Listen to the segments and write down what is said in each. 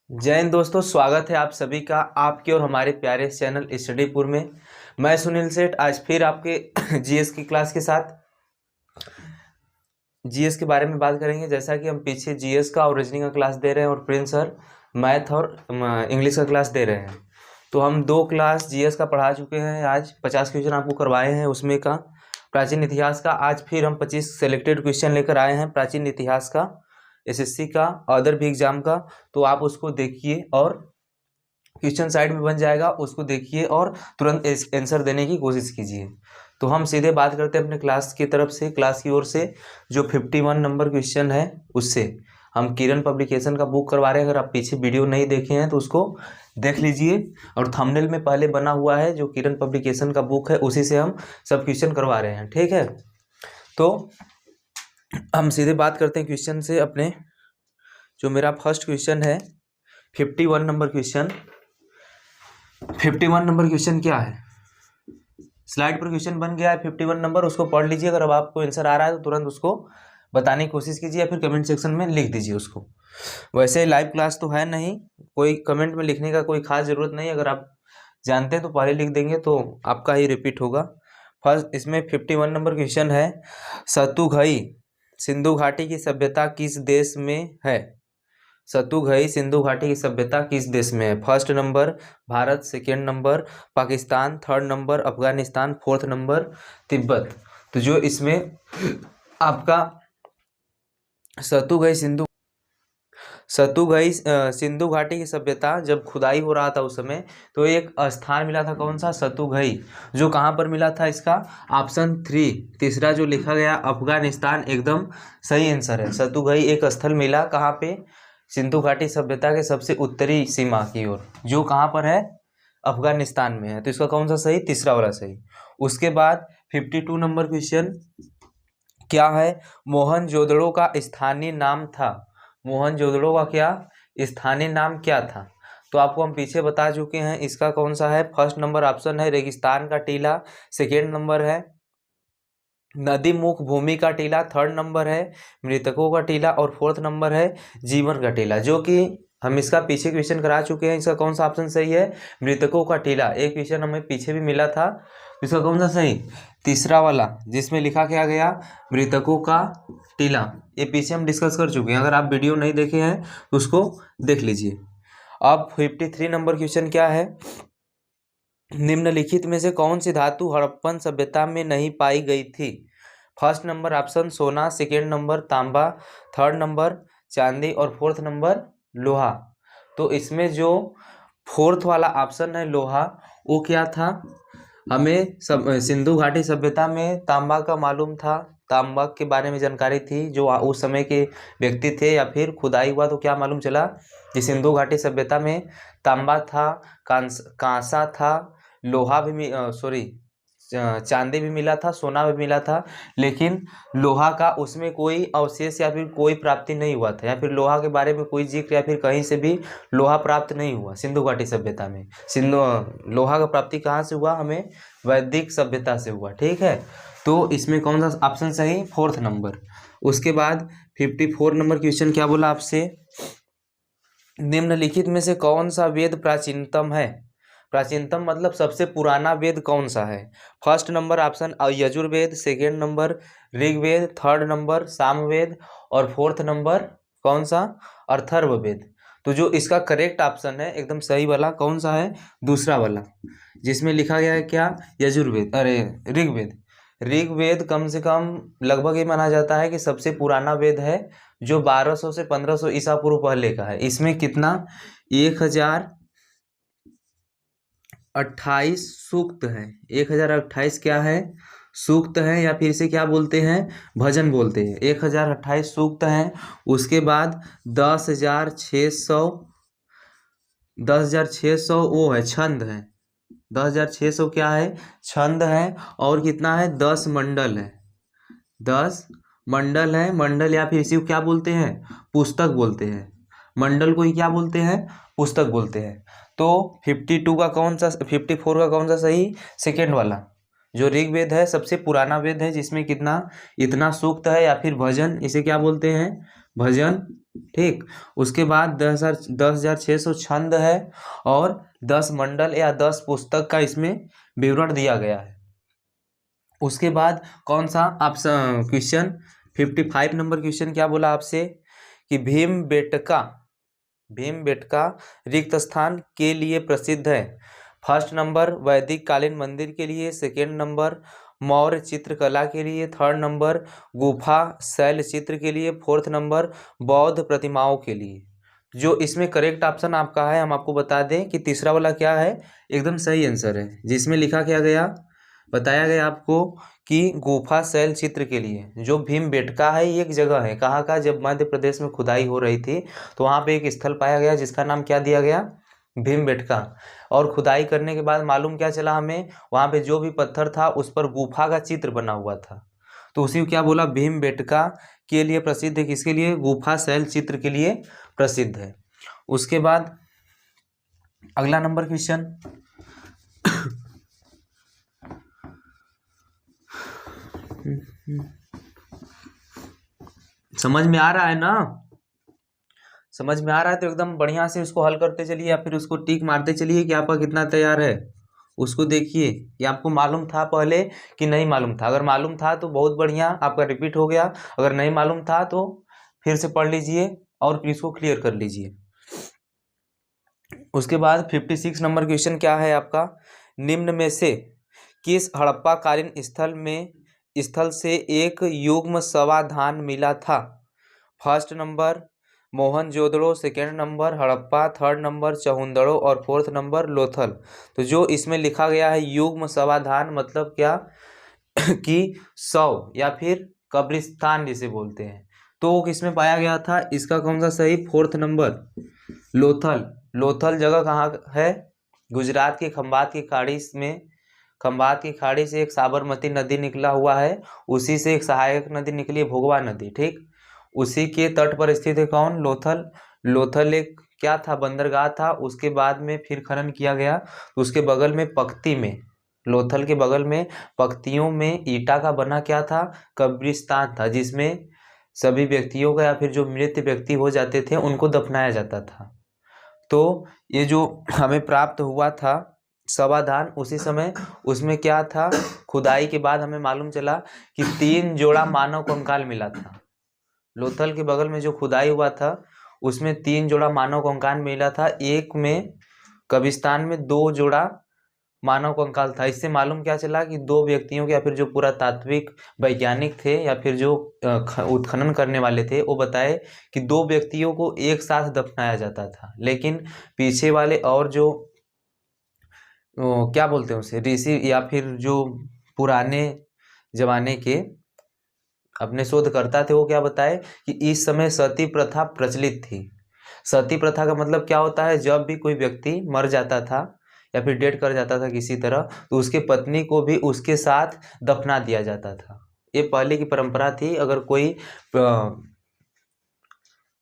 जय हिंद दोस्तों, स्वागत है आप सभी का आपके और हमारे प्यारे चैनल स्टडीपुर में। मैं सुनील सेठ आज फिर आपके जीएस की क्लास के साथ जीएस के बारे में बात करेंगे। जैसा कि हम पीछे जीएस का और रीजनिंग का क्लास दे रहे हैं और प्रिंस सर मैथ और इंग्लिश का क्लास दे रहे हैं, तो हम 2 क्लास जीएस का पढ़ा चुके हैं। आज 50 क्वेश्चन आपको करवाए हैं उसमें का प्राचीन इतिहास का। आज फिर हम 25 सेलेक्टेड क्वेश्चन लेकर आए हैं प्राचीन इतिहास का, एसएससी का, अदर भी एग्जाम का। तो आप उसको देखिए और क्वेश्चन साइड में बन जाएगा, उसको देखिए और तुरंत आंसर देने की कोशिश कीजिए। तो हम सीधे बात करते हैं अपने क्लास की तरफ से, क्लास की ओर से। जो 51 नंबर क्वेश्चन है उससे हम किरण पब्लिकेशन का बुक करवा रहे हैं। अगर आप पीछे वीडियो नहीं देखे हैं तो उसको देख लीजिए, और थंबनेल में पहले बना हुआ है जो किरण पब्लिकेशन का बुक है, उसी से हम सब क्वेश्चन करवा रहे हैं। ठीक है, तो हम सीधे बात करते हैं क्वेश्चन से अपने। जो मेरा फर्स्ट क्वेश्चन है 51 नंबर क्वेश्चन। 51 नंबर क्वेश्चन क्या है, स्लाइड पर क्वेश्चन बन गया है 51 नंबर, उसको पढ़ लीजिए। अगर अब आपको आंसर आ रहा है तो तुरंत उसको बताने की कोशिश कीजिए या फिर कमेंट सेक्शन में लिख दीजिए उसको। वैसे लाइव क्लास तो है नहीं, कोई कमेंट में लिखने का कोई खास ज़रूरत नहीं। अगर आप जानते हैं तो पहले लिख देंगे तो आपका ही रिपीट होगा। फर्स्ट इसमें 51 नंबर क्वेश्चन है, सतुघई सिंधु घाटी की सभ्यता किस देश में है? सतुघई सिंधु घाटी की सभ्यता किस देश में है? First number Bharat, second number Pakistan, third number Afghanistan, fourth number Tibet. तो जो इसमें आपका सतुघई सिंधु घाटी की सभ्यता जब खुदाई हो रहा था उस समय, तो एक स्थान मिला था, कौन सा? सतुघई। जो कहाँ पर मिला था इसका? ऑप्शन 3 तीसरा जो लिखा गया अफगानिस्तान, एकदम सही आंसर है। सतुघई एक स्थल मिला कहाँ पे? सिंधु घाटी सभ्यता के सबसे उत्तरी सीमा की ओर, जो कहाँ पर है? अफगानिस्तान में है। तो इसका कौन सा सही? तीसरा वाला सही। उसके बाद 52 नंबर क्वेश्चन क्या है? मोहनजोदड़ो का स्थानीय नाम था। मोहनजोदड़ो का क्या स्थानीय नाम क्या था? तो आपको हम पीछे बता चुके हैं। इसका कौन सा है? फर्स्ट नंबर ऑप्शन है रेगिस्तान का टीला, सेकेंड नंबर है नदी मुख भूमि का टीला, थर्ड नंबर है मृतकों का टीला, और फोर्थ नंबर है जीवन का टीला। जो कि हम इसका पीछे क्वेश्चन करा चुके हैं। इसका कौन सा ऑप्शन सही है? मृतकों का टीला। एक क्वेश्चन हमें पीछे भी मिला था, इसका कौन सा सही? तीसरा वाला, जिसमें लिखा क्या गया? मृतकों का टीला। ये पीछे हम डिस्कस कर चुके हैं, अगर आप वीडियो नहीं देखे हैं तो उसको देख लीजिए। अब 53 नंबर क्वेश्चन क्या है? निम्नलिखित में से कौन सी धातु हड़प्पन सभ्यता में नहीं पाई गई थी? फर्स्ट नंबर ऑप्शन सोना, सेकेंड नंबर तांबा, थर्ड नंबर चांदी, और फोर्थ नंबर लोहा। तो इसमें जो फोर्थ वाला ऑप्शन है लोहा, वो क्या था? हमें सिंधु घाटी सभ्यता में तांबा का मालूम था, तांबा के बारे में जानकारी थी जो उस समय के व्यक्ति थे, या फिर खुदाई हुआ तो क्या मालूम चला कि सिंधु घाटी सभ्यता में तांबा था, कांसा था, लोहा भी चांदी भी मिला था, सोना भी मिला था, लेकिन लोहा का उसमें कोई अवशेष या फिर कोई प्राप्ति नहीं हुआ था, या फिर लोहा के बारे में कोई जिक्र या फिर कहीं से भी लोहा प्राप्त नहीं हुआ सिंधु घाटी सभ्यता में। लोहा का प्राप्ति कहाँ से हुआ? हमें वैदिक सभ्यता से हुआ। ठीक है, तो इसमें कौन सा ऑप्शन सही? Fourth number. उसके बाद 54 नंबर क्वेश्चन क्या बोला आपसे? निम्नलिखित में से कौन सा वेद प्राचीनतम है? प्राचीनतम मतलब सबसे पुराना वेद कौन सा है? First number option Yajurveda, second number Rigveda, third number Samaveda, और फोर्थ नंबर कौन सा? अथर्ववेद। तो जो इसका करेक्ट ऑप्शन है एकदम सही वाला कौन सा है? दूसरा वाला, जिसमें लिखा गया है क्या? यजुर्वेद, अरे ऋग्वेद। ऋग्वेद कम से कम लगभग ये माना जाता है कि सबसे पुराना वेद है, जो 1200 से 1500 ईसा पूर्व पहले का है। इसमें कितना? 1028 सूक्त है। 1028 क्या है? सूक्त है, या फिर इसे क्या बोलते हैं? भजन बोलते हैं। 1028 सूक्त हैं। उसके बाद 10,600 वो है छंद है। 10,600 क्या है? छंद है। और कितना है? 10 मंडल है। 10 मंडल है। मंडल या फिर इसी को क्या बोलते हैं? पुस्तक बोलते हैं। मंडल को ही क्या बोलते हैं? पुस्तक बोलते हैं। तो 52 का कौन सा, 54 का कौन सा सही? सेकेंड वाला। जो ऋग्वेद है सबसे पुराना वेद है, जिसमें कितना? इतना सूक्त है या फिर भजन, इसे क्या बोलते हैं? भजन, ठीक। उसके बाद 10,600 छंद है और 10 मंडल या 10 पुस्तक का इसमें विवरण दिया गया है। उसके बाद कौन सा आप क्वेश्चन 55 नंबर क्वेश्चन क्या बोला आपसे कि भीमबेटका रिक्त स्थान के लिए प्रसिद्ध है। फर्स्ट नंबर वैदिक कालीन मंदिर के लिए, सेकेंड नंबर मौर्य चित्रकला के लिए, थर्ड नंबर गुफा शैल चित्र के लिए, फोर्थ नंबर बौद्ध प्रतिमाओं के लिए। जो इसमें करेक्ट ऑप्शन आपका है, हम आपको बता दें कि तीसरा वाला क्या है, एकदम सही आंसर है। जिसमें लिखा क्या गया, बताया गया आपको कि गुफा शैल चित्र के लिए जो भीमबेटका है, ये एक जगह है कहाँ का, जब मध्य प्रदेश में खुदाई हो रही थी तो वहाँ पे एक स्थल पाया गया जिसका नाम क्या दिया गया, भीमबेटका। और खुदाई करने के बाद मालूम क्या चला हमें, वहाँ पे जो भी पत्थर था उस पर गुफा का चित्र बना हुआ था, तो उसी को क्या बोला, भीमबेटका के लिए प्रसिद्ध है। किसके लिए, गुफा शैल चित्र के लिए प्रसिद्ध है। उसके बाद अगला नंबर क्वेश्चन समझ में आ रहा है ना, समझ में आ रहा है तो एकदम बढ़िया से उसको हल करते चलिए या फिर उसको टिक मारते चलिए कि आपका कितना तैयार है। उसको देखिए कि आपको मालूम था पहले कि नहीं मालूम था। अगर मालूम था तो बहुत बढ़िया, आपका रिपीट हो गया। अगर नहीं मालूम था तो फिर से पढ़ लीजिए और फिर इसको क्लियर कर लीजिए। उसके बाद 56 नंबर क्वेश्चन क्या है आपका, निम्न में से किस हड़प्पा कालीन स्थल से एक युग्म समाधान मिला था। First number Mohenjodaro, second number Harappa, third number Chanhudaro और फोर्थ नंबर लोथल। तो जो इसमें लिखा गया है युग्म समाधान मतलब क्या कि 100 या फिर कब्रिस्तान जिसे बोलते हैं, तो वो किसमें पाया गया था, इसका कौन सा सही, फोर्थ नंबर लोथल। लोथल जगह कहाँ है, गुजरात के खंभात की खाड़ी में, खंभात की खाड़ी से एक साबरमती नदी निकला हुआ है, उसी से एक सहायक नदी निकली है भोगवा नदी, ठीक। उसी के तट पर स्थित है कौन, लोथल। लोथल एक क्या था, बंदरगाह था। उसके बाद में फिर खनन किया गया तो उसके बगल में पख्ती में, लोथल के बगल में पख्तियों में ईटा का बना क्या था, कब्रिस्तान था, जिसमें सभी व्यक्तियों का या फिर जो मृत व्यक्ति हो जाते थे उनको दफनाया जाता था। तो ये जो हमें प्राप्त हुआ था समाधान उसी समय, उसमें क्या था, खुदाई के बाद हमें मालूम चला कि 3 जोड़ा मानव कंकाल मिला था। लोथल के बगल में जो खुदाई हुआ था उसमें 3 जोड़ा मानव कंकाल मिला था, एक में कब्रिस्तान में 2 जोड़ा मानव कंकाल था। इससे मालूम क्या चला कि 2 व्यक्तियों के या फिर जो पुरातात्विक वैज्ञानिक थे या फिर जो उत्खनन करने वाले थे वो बताए कि 2 व्यक्तियों को एक साथ दफनाया जाता था, लेकिन पीछे वाले और जो क्या बोलते हैं उसे, ऋषि या फिर जो पुराने जमाने के अपने शोधकर्ता थे, वो क्या बताए कि इस समय सती प्रथा प्रचलित थी। सती प्रथा का मतलब क्या होता है, जब भी कोई व्यक्ति मर जाता था या फिर डेड कर जाता था किसी तरह, तो उसके पत्नी को भी उसके साथ दफना दिया जाता था। ये पहले की परंपरा थी। अगर कोई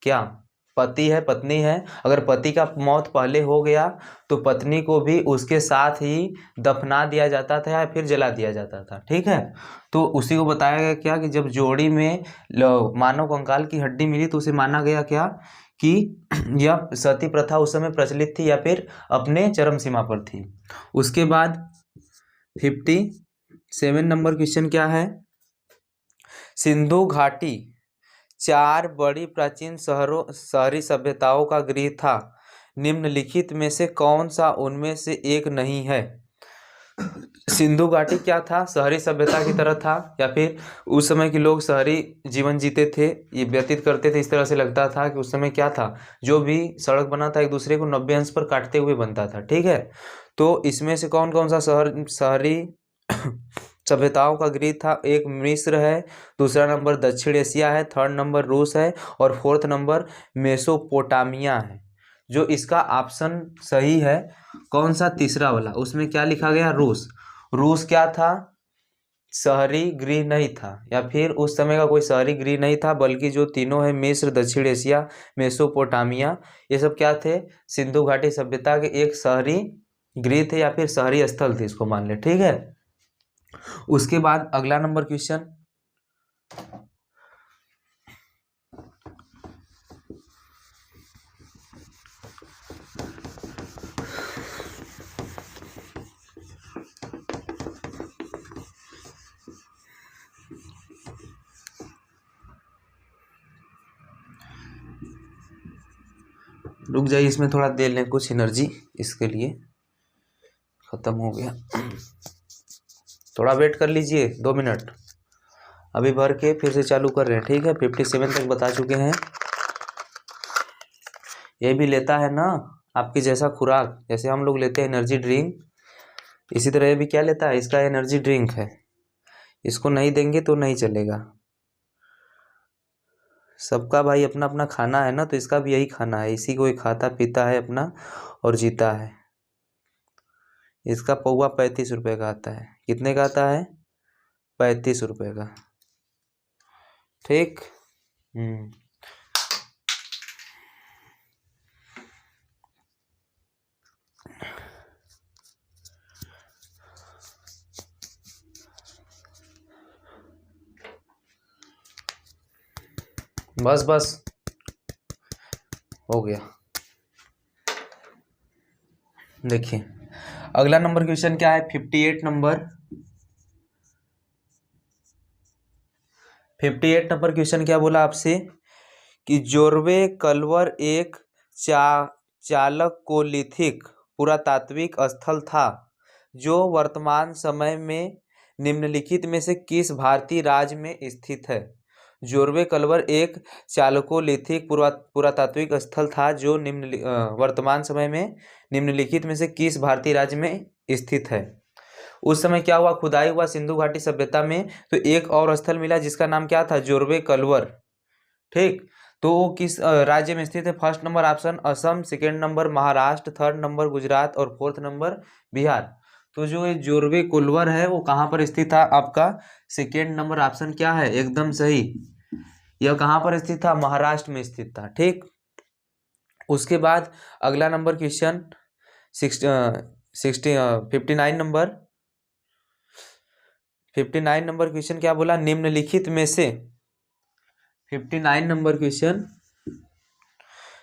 क्या पति है पत्नी है, अगर पति का मौत पहले हो गया तो पत्नी को भी उसके साथ ही दफना दिया जाता था या फिर जला दिया जाता था, ठीक है। तो उसी को बताया गया क्या कि जब जोड़ी में मानव कंकाल की हड्डी मिली तो उसे माना गया क्या कि यह सती प्रथा उस समय प्रचलित थी या फिर अपने चरम सीमा पर थी। उसके बाद 57 नंबर क्वेश्चन क्या है, सिंधु घाटी 4 बड़ी प्राचीन शहरी सभ्यताओं का गृह था। निम्नलिखित में से कौन सा उनमें से एक नहीं है। सिंधु घाटी क्या था, शहरी सभ्यता की तरह था या फिर उस समय के लोग शहरी जीवन जीते थे, ये व्यतीत करते थे। इस तरह से लगता था कि उस समय क्या था, जो भी सड़क बना था एक दूसरे को 90 अंश पर काटते हुए बनता था, ठीक है। तो इसमें से कौन कौन सा शहरी सभ्यताओं का गृह था, एक मिस्र है, दूसरा नंबर दक्षिण एशिया है, थर्ड नंबर रूस है और फोर्थ नंबर मेसोपोटामिया है। जो इसका ऑप्शन सही है कौन सा, तीसरा वाला। उसमें क्या लिखा गया, रूस। रूस क्या था, शहरी गृह नहीं था या फिर उस समय का कोई शहरी गृह नहीं था, बल्कि जो तीनों है मिस्र, दक्षिण एशिया, मेसोपोटामिया, ये सब क्या थे, सिंधु घाटी सभ्यता के एक शहरी गृह थे या फिर शहरी स्थल थे, इसको मान ले, ठीक है। उसके बाद अगला नंबर क्वेश्चन रुक जाइए, इसमें थोड़ा दे लें कुछ एनर्जी, इसके लिए ख़त्म हो गया। थोड़ा वेट कर लीजिए 2 मिनट, अभी भर के फिर से चालू कर रहे हैं, ठीक है। 57 तक बता चुके हैं। ये भी लेता है ना आपकी जैसा खुराक, जैसे हम लोग लेते हैं एनर्जी ड्रिंक, इसी तरह ये भी क्या लेता है, इसका एनर्जी ड्रिंक है। इसको नहीं देंगे तो नहीं चलेगा। सबका भाई अपना अपना खाना है ना, तो इसका भी यही खाना है, इसी को ही खाता पीता है अपना और जीता है। इसका पौवा 35 रुपये का आता है। कितने का आता है? 35 रुपये का, ठीक। बस बस हो गया। देखिए अगला नंबर क्वेश्चन क्या है, 58 नंबर। 58 नंबर क्वेश्चन क्या बोला आपसे कि जोर्वे कल्वर एक चालकोलिथिक पुरातात्विक स्थल था जो वर्तमान समय में निम्नलिखित में से किस भारतीय राज्य में स्थित है। जोर्वे कल्वर एक चालकोलिथिक पुरातात्विक स्थल था जो वर्तमान समय में निम्नलिखित में से किस भारतीय राज्य में स्थित है। उस समय क्या हुआ, खुदाई हुआ सिंधु घाटी सभ्यता में, तो एक और स्थल मिला जिसका नाम क्या था, जोर्वे कल्वर, ठीक। तो वो किस राज्य में स्थित है? First number option Assam, second number Maharashtra, third number Gujarat और फोर्थ नंबर बिहार। तो जो ये जोर्वे कल्वर है वो कहाँ पर स्थित था? आपका सेकेंड नंबर ऑप्शन क्या है, एकदम सही। यह कहाँ पर स्थित था? महाराष्ट्र में स्थित था, ठीक। उसके बाद अगला नंबर क्वेश्चन 59 नंबर क्वेश्चन क्या बोला, निम्नलिखित में से 59 नंबर क्वेश्चन,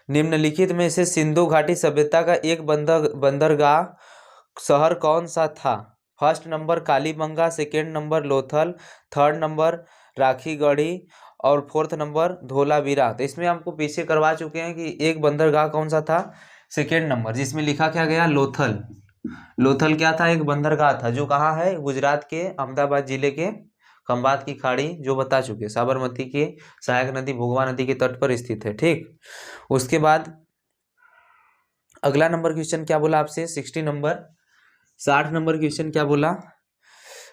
निम्नलिखित में से सिंधु घाटी सभ्यता का एक बंदरगाह शहर कौन सा था? First number Kalibangan, second number Lothal, third number Rakhigarhi और फोर्थ नंबर धोलावीरा। तो इसमें हमको पीछे करवा चुके हैं कि एक बंदरगाह कौन सा था, सेकेंड नंबर, जिसमें लिखा क्या गया, लोथल। लोथल क्या था? एक बंदरगाह था जो कहाँ है, गुजरात के अहमदाबाद जिले के खंबात की खाड़ी, जो बता चुके, साबरमती के सहायक नदी भोगवा नदी के तट पर स्थित है, ठीक। उसके बाद अगला नंबर क्वेश्चन क्या बोला आपसे, 60 नंबर क्वेश्चन क्या बोला,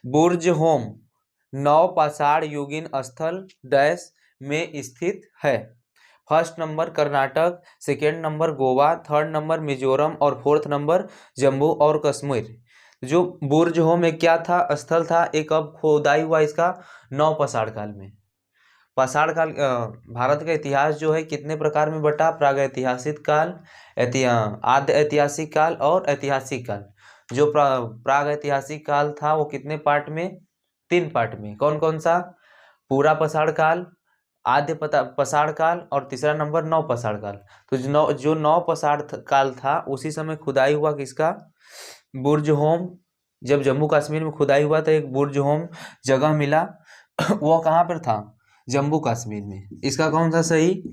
बुर्ज होम नवपाषाण युगीन स्थल डैश में स्थित है। First number Karnataka, second number Goa, third number Mizoram और फोर्थ नंबर जम्मू और कश्मीर। जो बुर्ज होम एक क्या था, स्थल था, एक अब खोदाई हुआ इसका नवपाषाण काल में। पाषाण काल, भारत का इतिहास जो है कितने प्रकार में बटा, प्रागैतिहासिक काल, आद्य ऐतिहासिक काल और ऐतिहासिक काल। जो प्रागैतिहासिक काल था वो कितने पार्ट में, 3 पार्ट में। कौन कौन सा? पूरा पाषाण काल, आद्य पाषाण काल और तीसरा नंबर नवपाषाण काल। तो जो नवपाषाण काल था उसी समय खुदाई हुआ किसका, बुर्ज होम। जब जम्मू कश्मीर में खुदाई हुआ तो एक बुर्ज होम जगह मिला, वो कहाँ पर था, जम्मू कश्मीर में। इसका कौन सा सही,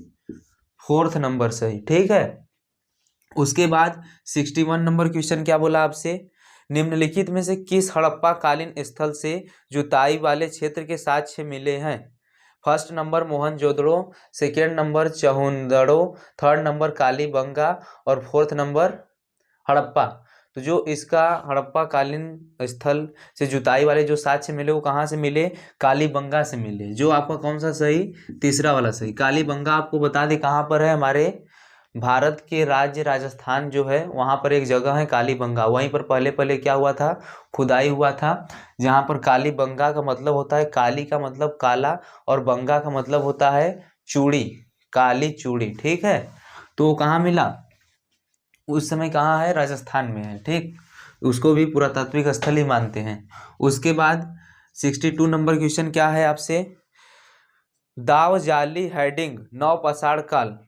फोर्थ नंबर सही, ठीक है। उसके बाद 61 नंबर क्वेश्चन क्या बोला आपसे, निम्नलिखित में से किस हड़प्पा कालीन स्थल से जुताई वाले क्षेत्र के साक्ष्य मिले हैं। First number Mohenjodaro, second number Chanhudaro, third number Kalibangan और फोर्थ नंबर हड़प्पा। तो जो इसका हड़प्पा कालीन स्थल से जुताई वाले जो साक्ष्य मिले वो कहाँ से मिले, कालीबंगा से मिले। जो आपका कौन सा सही, तीसरा वाला सही। कालीबंगा आपको बता दें कहाँ पर है, हमारे भारत के राज्य राजस्थान जो है वहाँ पर एक जगह है कालीबंगा। वहीं पर पहले पहले क्या हुआ था, खुदाई हुआ था, जहाँ पर कालीबंगा का मतलब होता है, काली का मतलब काला और बंगा का मतलब होता है चूड़ी, काली चूड़ी, ठीक है। तो कहाँ मिला, उस समय कहाँ है, राजस्थान में है, ठीक। उसको भी पुरातात्विक स्थल ही मानते हैं। उसके बाद 62 नंबर क्वेश्चन क्या है आपसे, दावजाली हैडिंग नवपाषाण काल,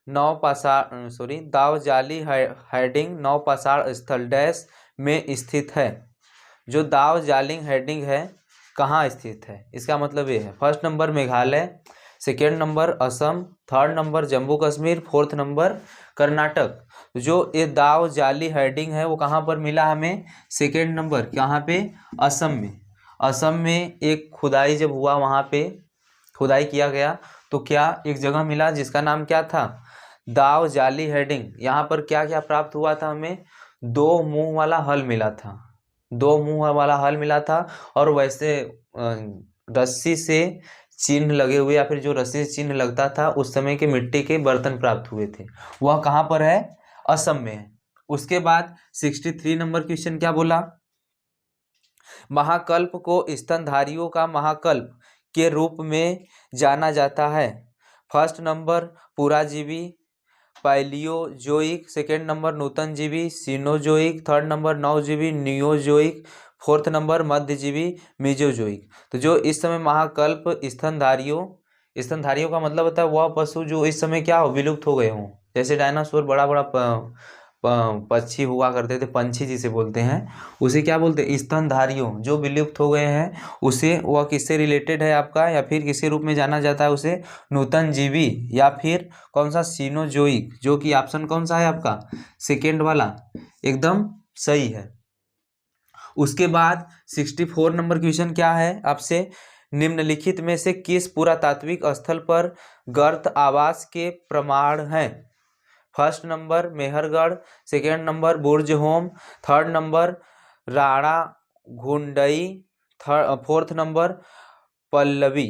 दावजाली हैडिंग नवपाषाण स्थल डैश में स्थित है। जो दावजालिंग हैडिंग है कहाँ स्थित है, इसका मतलब ये है, first number Meghalaya, second number Assam, third number Jammu Kashmir, fourth number Karnataka. जो ये दाव जाली हेडिंग है वो कहाँ पर मिला हमें? सेकेंड नंबर कहाँ पे? असम में। असम में एक खुदाई जब हुआ, वहाँ पे खुदाई किया गया तो क्या एक जगह मिला जिसका नाम क्या था? दाव जाली हेडिंग। यहाँ पर क्या क्या प्राप्त हुआ था हमें? 2 मुंह वाला हल मिला था, 2 मुंह वाला हल मिला था। और वैसे रस्सी से चिन्ह लगे हुए, या फिर जो रस्सी से चिन्ह लगता था उस समय के मिट्टी के बर्तन प्राप्त हुए थे। वह कहाँ पर है? असम में है। उसके बाद 63 नंबर क्वेश्चन क्या बोला? महाकल्प को स्तनधारियों का महाकल्प के रूप में जाना जाता है। फर्स्ट नंबर पुराजीवी पैलियोजोइक, सेकेंड नंबर नूतनजीवी सीनोजोइक, थर्ड नंबर नवजीवी नियोजोइक, फोर्थ नंबर मध्यजीवी मीजोजोइक। तो जो इस समय महाकल्प स्तनधारियों का मतलब होता है वह पशु जो इस समय क्या हो? विलुप्त हो गए हों। जैसे डायनासोर बड़ा बड़ा पक्षी हुआ करते थे, पंछी जिसे बोलते हैं, उसे क्या बोलते हैं? स्तनधारियों। जो विलुप्त हो गए हैं उसे, वह किससे रिलेटेड है आपका, या फिर किसी रूप में जाना जाता है उसे? नूतन जीवी, या फिर कौन सा? सीनोजोइक, जो कि ऑप्शन कौन सा है आपका? सेकेंड वाला एकदम सही है। उसके बाद 64 नंबर क्वेश्चन क्या है आपसे? निम्नलिखित में से किस पुरातात्विक स्थल पर गर्त आवास के प्रमाण हैं? First number Mehrgarh, second number Burzahom, third number Rana Ghundai, fourth number Pallavi.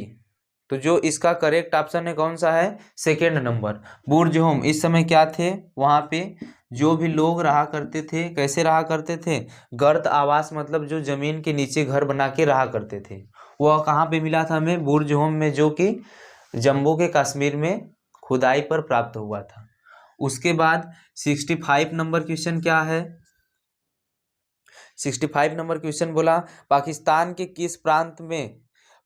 तो जो इसका करेक्ट ऑप्शन है कौन सा है? Second number Burzahom. इस समय क्या थे वहाँ पे? जो भी लोग रहा करते थे, कैसे रहा करते थे? गर्त आवास, मतलब जो जमीन के नीचे घर बना के रहा करते थे। वह कहाँ पे मिला था हमें? बुर्ज होम में, जो कि जम्मू के कश्मीर में खुदाई पर प्राप्त हुआ था। उसके बाद 65 नंबर क्वेश्चन क्या है? 65 नंबर क्वेश्चन बोला, पाकिस्तान के किस प्रांत में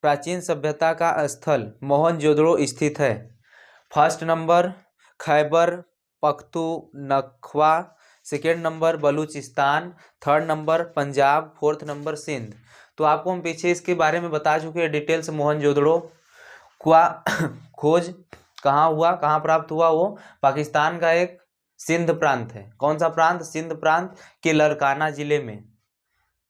प्राचीन सभ्यता का स्थल मोहनजोदड़ो स्थित है? First number Khyber Pakhtunkhwa, second number Balochistan, third number Punjab, fourth number Sindh. तो आपको हम पीछे इसके बारे में बता चुके हैं डिटेल्स। मोहनजोदड़ो का खोज कहाँ हुआ, कहाँ प्राप्त हुआ? वो पाकिस्तान का एक सिंध प्रांत है। कौन सा प्रांत? सिंध प्रांत के लरकाना जिले में।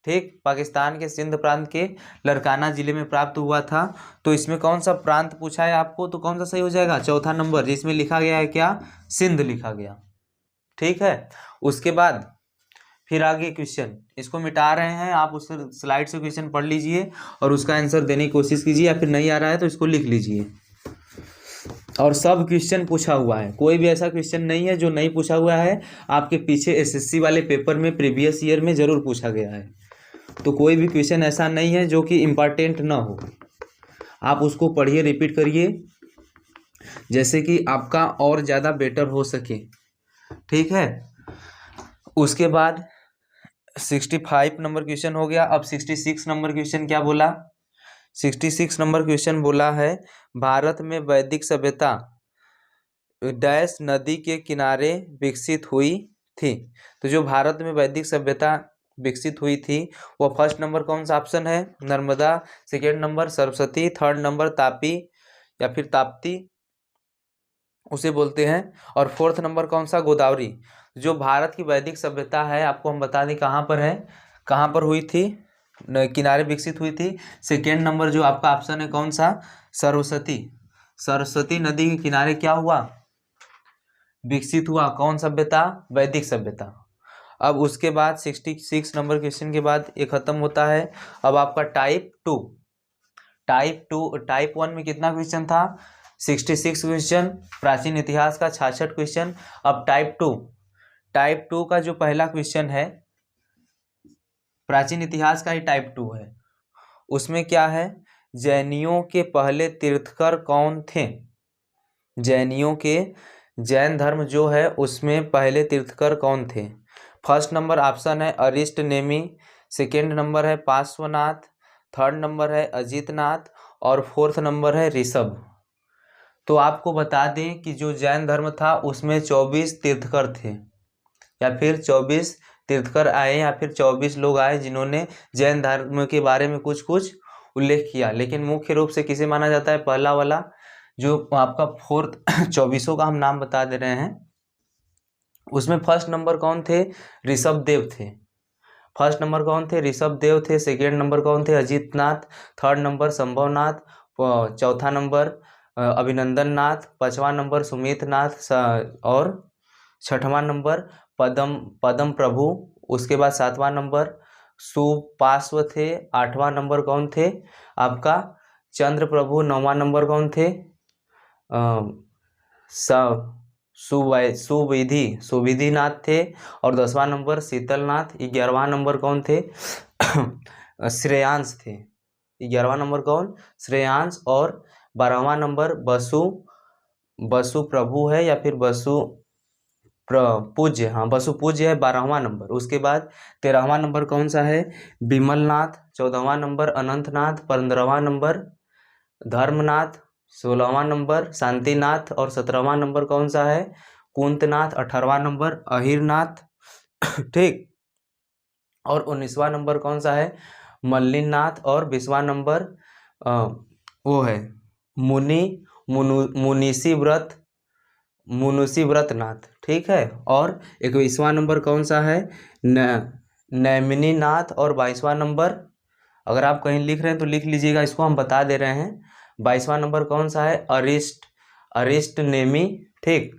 ठीक, पाकिस्तान के सिंध प्रांत के लरकाना जिले में प्राप्त हुआ था। तो इसमें कौन सा प्रांत पूछा है आपको, तो कौन सा सही हो जाएगा? चौथा नंबर, जिसमें लिखा गया है क्या? सिंध लिखा गया। ठीक है। उसके बाद फिर आगे क्वेश्चन, इसको मिटा रहे हैं, आप उस स्लाइड से क्वेश्चन पढ़ लीजिए और उसका आंसर देने की कोशिश कीजिए, या फिर नहीं आ रहा है तो इसको लिख लीजिए। और सब क्वेश्चन पूछा हुआ है, कोई भी ऐसा क्वेश्चन नहीं है जो नहीं पूछा हुआ है। आपके पीछे एसएससी वाले पेपर में प्रीवियस ईयर में जरूर पूछा गया है। तो कोई भी क्वेश्चन ऐसा नहीं है जो कि इम्पॉर्टेंट ना हो। आप उसको पढ़िए, रिपीट करिए, जैसे कि आपका और ज़्यादा बेटर हो सके। ठीक है। उसके बाद 65 नंबर क्वेश्चन हो गया। अब 66 नंबर क्वेश्चन क्या बोला? 66 नंबर क्वेश्चन बोला है, भारत में वैदिक सभ्यता डैश नदी के किनारे विकसित हुई थी। तो जो भारत में वैदिक सभ्यता विकसित हुई थी वो फर्स्ट नंबर कौन सा ऑप्शन है? Narmada, second number Saraswati, third number Tapi या फिर ताप्ती उसे बोलते हैं, और फोर्थ नंबर कौन सा? गोदावरी। जो भारत की वैदिक सभ्यता है, आपको हम बता दें कहाँ पर है, कहाँ पर हुई थी? किनारे विकसित हुई थी। सेकेंड नंबर जो आपका ऑप्शन है कौन सा? सरस्वती। सरस्वती नदी के किनारे क्या हुआ? विकसित हुआ। कौन सभ्यता? वैदिक सभ्यता। अब उसके बाद 66 नंबर क्वेश्चन के बाद ये खत्म होता है। अब आपका टाइप 1 में कितना क्वेश्चन था? 66 क्वेश्चन, प्राचीन इतिहास का 66 क्वेश्चन। अब टाइप टू का जो पहला क्वेश्चन है, प्राचीन इतिहास का ही टाइप 2 है। उसमें क्या है? जैनियों के पहले तीर्थकर कौन थे? जैनियों के, जैन धर्म जो है उसमें पहले तीर्थकर कौन थे? फर्स्ट नंबर ऑप्शन है अरिष्ट नेमी, सेकेंड नंबर है पार्श्वनाथ, थर्ड नंबर है अजितनाथ और फोर्थ नंबर है ऋषभ। तो आपको बता दें कि जो जैन धर्म था उसमें 24 तीर्थकर थे, या फिर 24 तीर्थकर आए, या फिर 24 लोग आए जिन्होंने जैन धर्म के बारे में कुछ कुछ उल्लेख किया। लेकिन मुख्य रूप से किसे माना जाता है? पहला वाला जो आपका फोर्थ 24 का हम नाम बता दे रहे हैं, उसमें फर्स्ट नंबर कौन थे? ऋषभ देव थे। फर्स्ट नंबर कौन थे? ऋषभ देव थे। सेकेंड नंबर कौन थे? Ajitnath. Third number Sambhavnath. चौथा नंबर अभिनंदन नाथ। पांचवा नंबर सुमित नाथ और छठवां नंबर पदम पदम प्रभु। उसके बाद सातवां नंबर सुपार्श्व थे। आठवां नंबर कौन थे? आपका चंद्र प्रभु। नौवां नंबर कौन थे? सुविधि नाथ थे। और 10वां नंबर शीतलनाथ। 11वां नंबर कौन थे? श्रेयांश थे। 11वां नंबर कौन? श्रेयांश। और 12वां नंबर बसु प्रभु है या फिर पूज्य, हाँ बसु पूज्य है 12वां नंबर। उसके बाद 13वां नंबर कौन सा है? विमल नाथ। 14वां नंबर अनंतनाथ। 15वां नंबर धर्मनाथ। 16वां नंबर शांतिनाथ। और 17वां नंबर कौन सा है? कुंतनाथ। 18वां नंबर अहिरनाथ। ठीक। और 19वां नंबर कौन सा है? मल्लिनाथ। और 20वां नंबर वो है मुनुसी व्रत नाथ। ठीक है। और 21वां नंबर कौन सा है? नैमिनी नाथ। और 22वां नंबर, अगर आप कहीं लिख रहे हैं तो लिख लीजिएगा, इसको हम बता दे रहे हैं। 22वां नंबर कौन सा है? अरिष्ट नेमी। ठीक।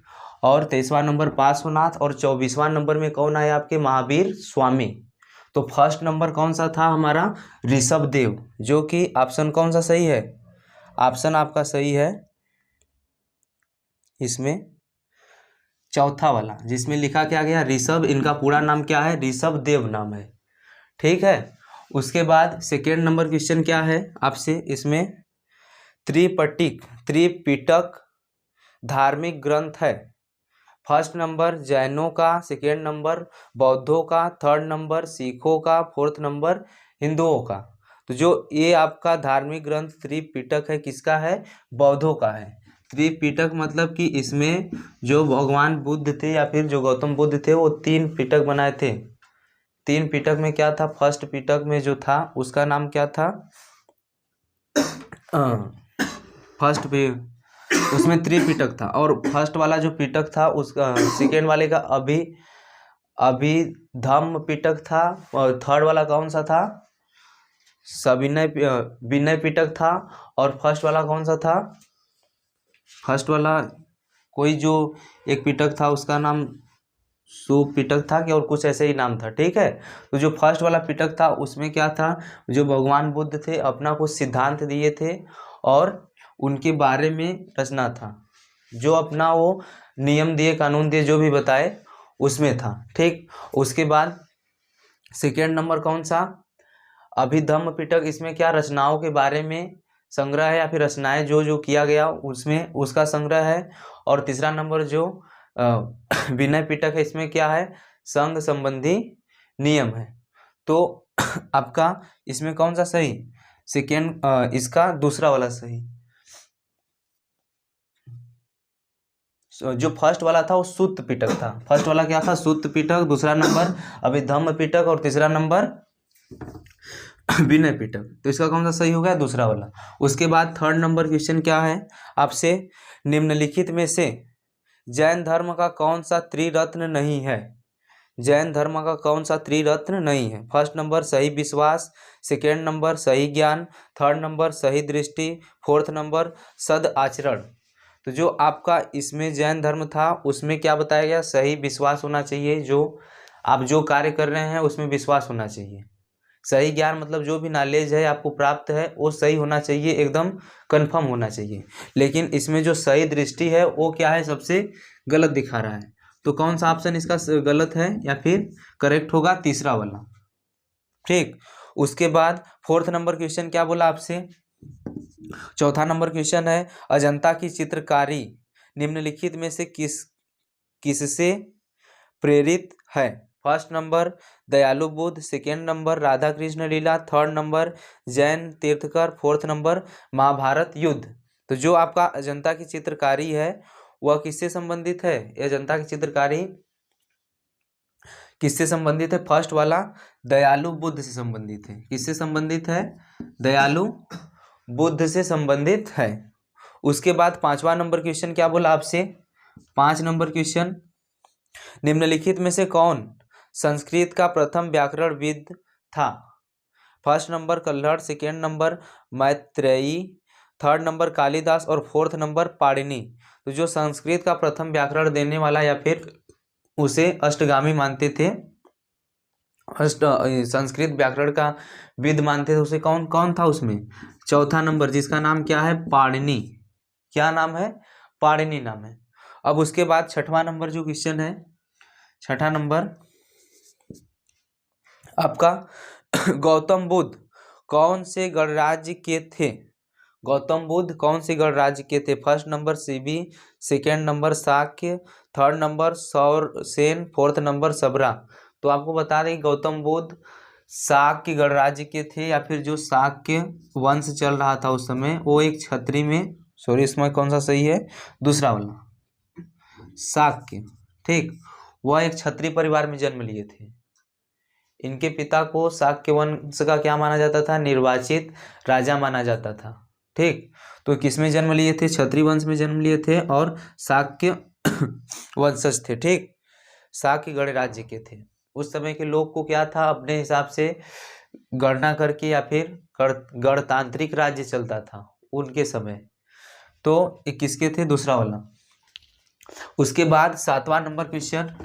और 23वां नंबर पार्श्वनाथ। और 24वां नंबर में कौन आया आपके? महावीर स्वामी। तो फर्स्ट नंबर कौन सा था हमारा? ऋषभ देव, जो कि ऑप्शन कौन सा सही है? ऑप्शन आपका सही है इसमें चौथा वाला, जिसमें लिखा क्या गया? ऋषभ। इनका पूरा नाम क्या है? ऋषभ देव नाम है। ठीक है। उसके बाद सेकेंड नंबर क्वेश्चन क्या है आपसे? इसमें त्रिपिटक धार्मिक ग्रंथ है। फर्स्ट नंबर जैनों का। सेकेंड नंबर बौद्धों का। थर्ड नंबर सिखों का। फोर्थ नंबर हिंदुओं का। तो जो ये आपका धार्मिक ग्रंथ त्रिपिटक है, किसका है? बौद्धों का है। त्रिपिटक मतलब कि इसमें जो भगवान बुद्ध थे या फिर जो गौतम बुद्ध थे, वो 3 पिटक बनाए थे। 3 पिटक में क्या था? फर्स्ट पिटक में जो था उसका नाम क्या था? फर्स्ट पे उसमें त्रिपिटक था। और फर्स्ट वाला जो पिटक था उसका, सेकेंड वाले का अभिधम्म पिटक था। और थर्ड वाला कौन सा था? विनय पिटक था। और फर्स्ट वाला कौन सा था? फर्स्ट वाला कोई जो एक पिटक था उसका नाम सुपिटक था कि और कुछ ऐसे ही नाम था। ठीक है। तो जो फर्स्ट वाला पिटक था उसमें क्या था? जो भगवान बुद्ध थे अपना कुछ सिद्धांत दिए थे और उनके बारे में रचना था, जो अपना वो नियम दिए, कानून दिए, जो भी बताए उसमें था। ठीक। उसके बाद सेकेंड नंबर कौन सा? अभिधम्म पिटक। इसमें क्या? रचनाओं के बारे में संग्रह है या फिर रचनाएं जो जो किया गया उसमें उसका संग्रह है। और तीसरा नंबर जो विनय पिटक है, इसमें क्या है? संघ संबंधी नियम है। तो आपका इसमें कौन सा सही? सेकेंड, इसका दूसरा वाला सही। जो फर्स्ट वाला था वो सुत्त पिटक था। फर्स्ट वाला क्या था? सुत्त पिटक। दूसरा नंबर अभिधम्म पिटक। और तीसरा नंबर विनय पिटक। तो इसका कौन सा सही हो गया? दूसरा वाला। उसके बाद थर्ड नंबर क्वेश्चन क्या है आपसे? निम्नलिखित में से जैन धर्म का कौन सा त्रिरत्न नहीं है? जैन धर्म का कौन सा त्रिरत्न नहीं है? फर्स्ट नंबर सही विश्वास। सेकेंड नंबर सही ज्ञान। थर्ड नंबर सही दृष्टि। फोर्थ नंबर सद आचरण। तो जो आपका इसमें जैन धर्म था उसमें क्या बताया गया? सही विश्वास होना चाहिए, जो आप जो कार्य कर रहे हैं उसमें विश्वास होना चाहिए। सही ज्ञान मतलब जो भी नॉलेज है आपको प्राप्त है वो सही होना चाहिए, एकदम कंफर्म होना चाहिए। लेकिन इसमें जो सही दृष्टि है वो क्या है? सबसे गलत दिखा रहा है। तो कौन सा ऑप्शन इसका गलत है या फिर करेक्ट होगा? तीसरा वाला। ठीक। उसके बाद फोर्थ नंबर क्वेश्चन क्या बोला आपसे? चौथा नंबर क्वेश्चन है अजंता की चित्रकारी निम्नलिखित में से किससे प्रेरित है? फर्स्ट नंबर दयालु बुद्ध। सेकेंड नंबर राधा कृष्ण लीला। थर्ड नंबर जैन तीर्थकर। फोर्थ नंबर महाभारत युद्ध। तो जो आपका अजंता की चित्रकारी है वह किससे संबंधित है? अजंता की चित्रकारी किससे संबंधित है? फर्स्ट वाला दयालु बुद्ध से संबंधित है। किससे संबंधित है? दयालु बुद्ध से संबंधित है। उसके बाद 5वां नंबर क्वेश्चन क्या बोला आपसे, 5 नंबर क्वेश्चन, निम्नलिखित में से कौन संस्कृत का प्रथम व्याकरणविद था। First number Kalhan, second number Maitreyi, third number Kalidas और फोर्थ नंबर पाणिनि। तो जो संस्कृत का प्रथम व्याकरण देने वाला या फिर उसे अष्टगामी मानते थे, संस्कृत व्याकरण का विद मानते थे, उसे कौन कौन था उसमें, चौथा नंबर जिसका नाम क्या है, पाणिनि। क्या नाम है, पाणिनि नाम है। अब उसके बाद 6वां नंबर जो क्वेश्चन है, 6ठा नंबर आपका गौतम बुद्ध कौन से गणराज्य के थे। गौतम बुद्ध कौन से गणराज्य के थे। First number Sibi, second number Shakya, third number Saurasena, fourth number Sabara. तो आपको बता दें गौतम बुद्ध शाक्य गणराज्य के थे, या फिर जो शाक्य वंश चल रहा था उस समय, वो एक छत्री में, सॉरी इसमें कौन सा सही है, दूसरा वाला शाक्य, ठीक, वह एक छत्री परिवार में जन्म लिए थे। इनके पिता को शाक्य वंश का क्या माना जाता था, निर्वाचित राजा माना जाता था, ठीक। तो किस में जन्म लिए थे, क्षत्रिय वंश में जन्म लिए थे और शाक्य वंशज थे, ठीक, शाक्य गणराज्य के थे। उस समय के लोग को क्या था, अपने हिसाब से गणना करके या फिर गणतांत्रिक राज्य चलता था उनके समय। तो ये किसके थे, दूसरा वाला। उसके बाद 7वां नंबर क्वेश्चन,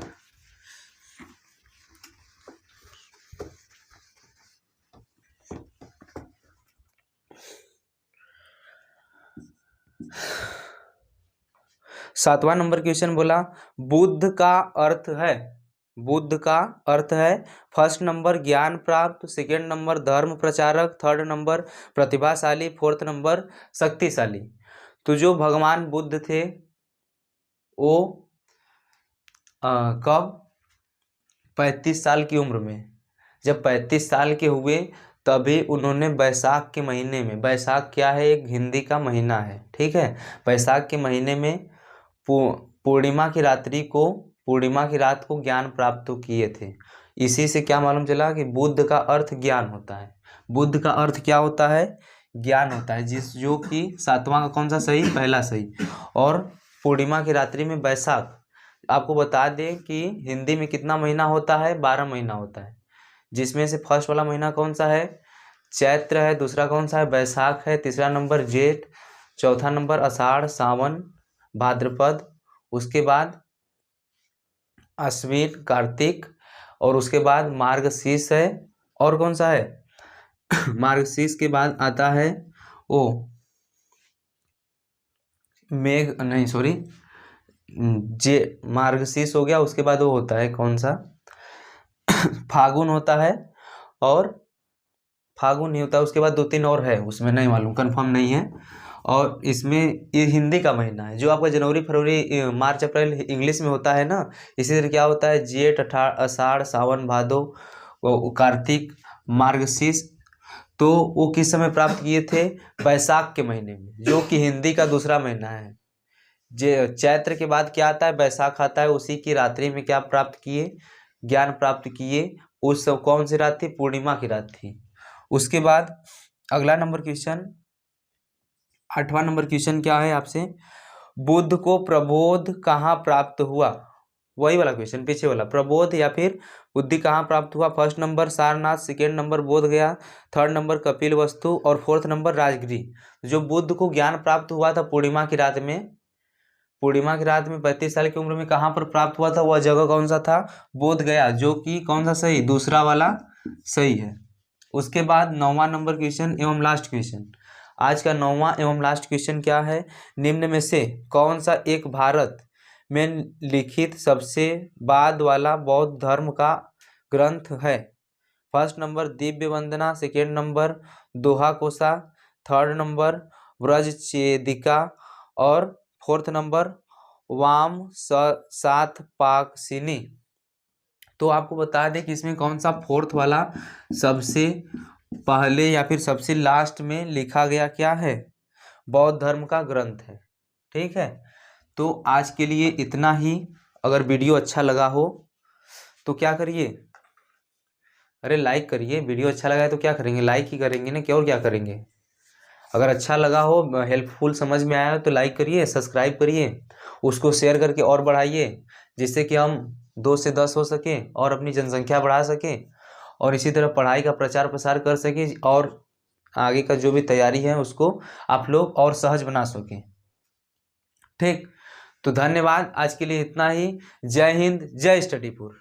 सातवां नंबर क्वेश्चन बोला बुद्ध का अर्थ है, बुद्ध का अर्थ है फर्स्ट नंबर ज्ञान प्राप्त, सेकेंड नंबर धर्म प्रचारक, थर्ड नंबर प्रतिभाशाली, फोर्थ नंबर शक्तिशाली। तो जो भगवान बुद्ध थे वो कब, 35 साल की उम्र में, जब 35 साल के हुए तभी उन्होंने बैसाख के महीने में, बैसाख क्या है, एक हिंदी का महीना है, ठीक है, बैसाख के महीने में पूर्णिमा की रात्रि को, पूर्णिमा की रात को ज्ञान प्राप्त किए थे। इसी से क्या मालूम चला कि बुद्ध का अर्थ ज्ञान होता है। बुद्ध का अर्थ क्या होता है, ज्ञान होता है, जिस जो कि 7वां का कौन सा सही, पहला सही। और पूर्णिमा की रात्रि में बैसाख, आपको बता दें कि हिंदी में कितना महीना होता है, 12 महीना होता है, जिसमें से फर्स्ट वाला महीना कौन सा है, चैत्र है, दूसरा कौन सा है, बैसाख है, तीसरा नंबर जेठ, चौथा नंबर आषाढ़, सावन, भाद्रपद, उसके बाद अश्विन, कार्तिक, और उसके बाद मार्गशीर्ष है, और कौन सा है मार्गशीर्ष के बाद आता है ओ मेघ, नहीं सॉरी, जे मार्गशीर्ष हो गया, उसके बाद वो होता है कौन सा फागुन होता है, और फागुन नहीं होता, उसके बाद 2-3 और है, उसमें नहीं मालूम, कंफर्म नहीं है। और इसमें ये हिंदी का महीना है, जो आपका जनवरी फरवरी मार्च अप्रैल इंग्लिश में होता है ना, इसी तरह क्या होता है, जेठ, आषाढ़, सावन, भादो, कार्तिक, मार्गशीर्ष। तो वो किस समय प्राप्त किए थे, बैसाख के महीने में, जो कि हिंदी का दूसरा महीना है। चैत्र के बाद क्या आता है, बैसाख आता है, उसी की रात्रि में क्या प्राप्त किए, ज्ञान प्राप्त किए। उस सब कौन सी रात थी, पूर्णिमा की रात थी। उसके बाद अगला नंबर क्वेश्चन, 8वां नंबर क्वेश्चन क्या है आपसे, बुद्ध को प्रबोध कहाँ प्राप्त हुआ। वही वाला क्वेश्चन, पीछे वाला, प्रबोध या फिर बुद्धि कहाँ प्राप्त हुआ। First number Sarnath, second number बोध गया, थर्ड नंबर कपिल वस्तु, और फोर्थ नंबर राजगृह। जो बुद्ध को ज्ञान प्राप्त हुआ था पूर्णिमा की रात में, पूर्णिमा की रात में 35 साल की उम्र में कहाँ पर प्राप्त हुआ था, वह जगह कौन सा था, बोध गया, जो कि कौन सा सही, दूसरा वाला सही है। उसके बाद 9वां नंबर क्वेश्चन एवं लास्ट क्वेश्चन, आज का 9वां एवं लास्ट क्वेश्चन क्या है, निम्न में से कौन सा एक भारत में लिखित सबसे बाद वाला बौद्ध धर्म का ग्रंथ है। फर्स्ट नंबर दिव्य वंदना, सेकेंड नंबर दोहा कोसा, थर्ड नंबर व्रज चेदिका, और फोर्थ नंबर वाम सात पाकसिनी। तो आपको बता दें कि इसमें कौन सा फोर्थ वाला सबसे पहले या फिर सबसे लास्ट में लिखा गया क्या है, बौद्ध धर्म का ग्रंथ है, ठीक है। तो आज के लिए इतना ही। अगर वीडियो अच्छा लगा हो तो क्या करिए, अरे लाइक करिए, वीडियो अच्छा लगा है तो क्या करेंगे, लाइक ही करेंगे ना, क्या और क्या करेंगे। अगर अच्छा लगा हो, हेल्पफुल समझ में आया हो तो लाइक करिए, सब्सक्राइब करिए, उसको शेयर करके और बढ़ाइए, जिससे कि हम 2 से 10 हो सके और अपनी जनसंख्या बढ़ा सकें और इसी तरह पढ़ाई का प्रचार प्रसार कर सकें और आगे का जो भी तैयारी है उसको आप लोग और सहज बना सकें। ठीक, तो धन्यवाद, आज के लिए इतना ही। जय हिंद, जय स्टडीपुर।